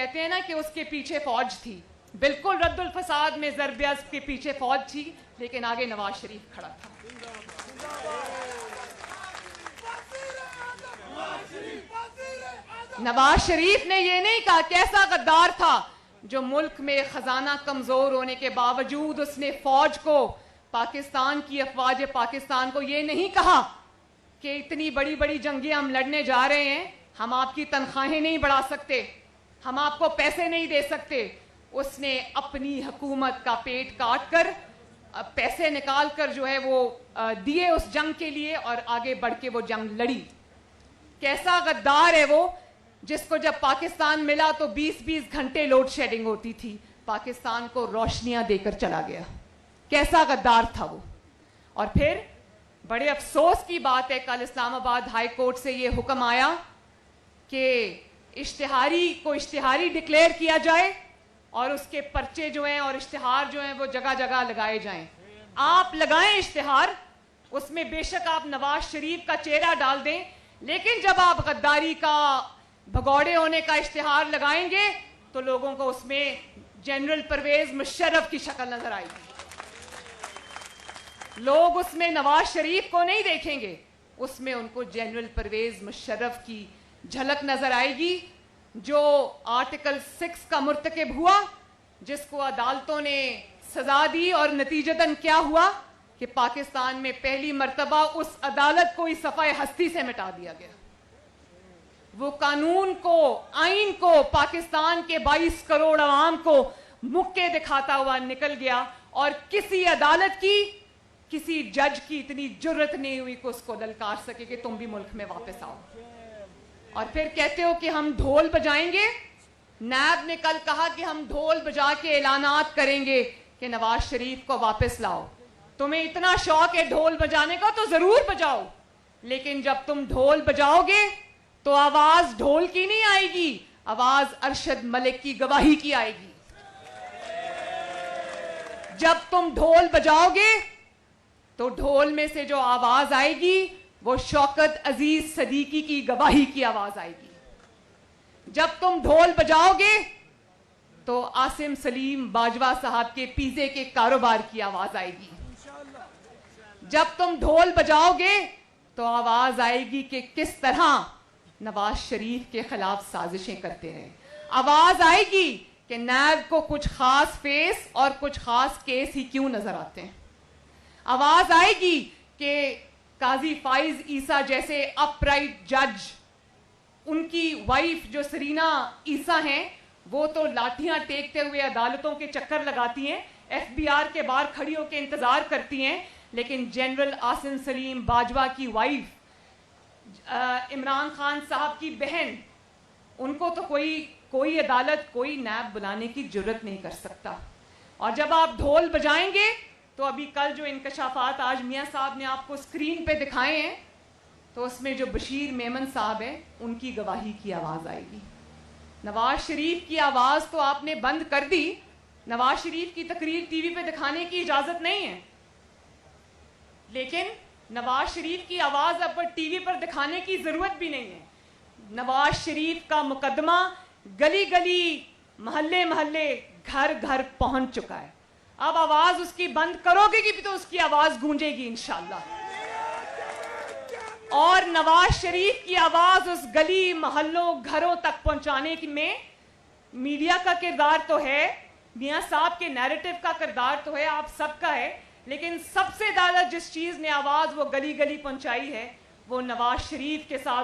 کہتے ہیں نا کہ اس کے پیچھے فوج تھی, بالکل رد الفساد میں ضرب عصب کے پیچھے فوج تھی, لیکن آگے نواز شریف کھڑا تھا. نواز شریف نے یہ نہیں کہا, کیسا غدار تھا جو ملک میں خزانہ کمزور ہونے کے باوجود اس نے فوج کو, پاکستان کی افواج پاکستان کو یہ نہیں کہا کہ اتنی بڑی بڑی جنگیں ہم لڑنے جا رہے ہیں, ہم آپ کی تنخواہیں نہیں بڑھا سکتے, ہم آپ کو پیسے نہیں دے سکتے. اس نے اپنی حکومت کا پیٹ کاٹ کر پیسے نکال کر جو ہے وہ دیے اس جنگ کے لیے, اور آگے بڑھ کے وہ جنگ لڑی. کیسا غدار ہے وہ, جس کو جب پاکستان ملا تو 20-20 گھنٹے لوڈ شیڈنگ ہوتی تھی, پاکستان کو روشنیاں دے کر چلا گیا. کیسا غدار تھا وہ. اور پھر بڑے افسوس کی بات ہے, کل اسلام آباد ہائی کورٹ سے یہ حکم آیا کہ اشتہاری ڈکلیئر کیا جائے, اور اس کے پرچے جو ہیں اور اشتہار جو ہیں وہ جگہ جگہ لگائے جائیں. آپ لگائیں اشتہار, اس میں بے شک آپ نواز شریف کا چہرہ ڈال دیں, لیکن جب آپ غداری کا, بھگوڑے ہونے کا اشتہار لگائیں گے تو لوگوں کو اس میں جنرل پرویز مشرف کی شکل نظر آئے گی. لوگ اس میں نواز شریف کو نہیں دیکھیں گے, اس میں ان کو جنرل پرویز مشرف کی جھلک نظر آئے گی, جو آرٹیکل 6 کا مرتکب ہوا, جس کو عدالتوں نے سزا دی, اور نتیجتاً کیا ہوا کہ پاکستان میں پہلی مرتبہ اس عدالت کو اس صفحہ ہستی سے مٹا دیا گیا. وہ قانون کو, آئین کو, پاکستان کے 22 کروڑ عوام کو مکے دکھاتا ہوا نکل گیا, اور کسی عدالت کی, کسی جج کی اتنی جرت نہیں ہوئی کہ اس کو للکار سکے کہ تم بھی ملک میں واپس آؤ. اور پھر کہتے ہو کہ ہم ڈھول بجائیں گے. نیب نے کل کہا کہ ہم ڈھول بجا کے اعلانات کریں گے کہ نواز شریف کو واپس لاؤ. تمہیں اتنا شوق ہے ڈھول بجانے کا تو ضرور بجاؤ, لیکن جب تم ڈھول بجاؤ گے تو آواز ڈھول کی نہیں آئے گی, آواز ارشد ملک کی گواہی کی آئے گی. جب تم ڈھول بجاؤ گے تو ڈھول میں سے جو آواز آئے گی وہ شوکت عزیز صدیقی کی گواہی کی آواز آئے گی. جب تم ڈھول بجاؤ گے تو عاصم سلیم باجوہ صاحب کے پیزے کے کاروبار کی آواز آئے گی. جب تم ڈھول بجاؤ گے تو آواز آئے گی کہ کس طرح نواز شریف کے خلاف سازشیں کرتے رہے. آواز آئے گی کہ نیب کو کچھ خاص فیس اور کچھ خاص کیس ہی کیوں نظر آتے ہیں. آواز آئے گی کہ قاضی فائز عیسیٰ جیسے اپ رائٹ جج, ان کی وائف جو سرینا عیسیٰ ہیں, وہ تو لاٹھیاں ٹیکتے ہوئے عدالتوں کے چکر لگاتی ہیں, ایف بی آر کے باہر کھڑی ہو کے انتظار کرتی ہیں, لیکن جنرل عاصم سلیم باجوہ کی وائف, عمران خان صاحب کی بہن, ان کو تو کوئی عدالت, کوئی نیب بلانے کی جرت نہیں کر سکتا. اور جب آپ ڈھول بجائیں گے تو ابھی کل جو انکشافات آج میاں صاحب نے آپ کو اسکرین پہ دکھائے ہیں, تو اس میں جو بشیر میمن صاحب ہیں ان کی گواہی کی آواز آئے گی. نواز شریف کی آواز تو آپ نے بند کر دی, نواز شریف کی تقریر ٹی وی پہ دکھانے کی اجازت نہیں ہے, لیکن نواز شریف کی آواز اب ٹی وی پر دکھانے کی ضرورت بھی نہیں ہے. نواز شریف کا مقدمہ گلی گلی, محلے محلے, گھر گھر پہنچ چکا ہے. اب آواز اس کی بند کرو گے کہ تو اس کی آواز گونجے گی انشاءاللہ. اور نواز شریف کی آواز اس گلی محلوں گھروں تک پہنچانے میں میڈیا کا کردار تو ہے, میاں صاحب کے نیریٹو کا کردار تو ہے, آپ سب کا ہے, لیکن سب سے زیادہ جس چیز نے آواز وہ گلی گلی پہنچائی ہے وہ نواز شریف کے ساتھ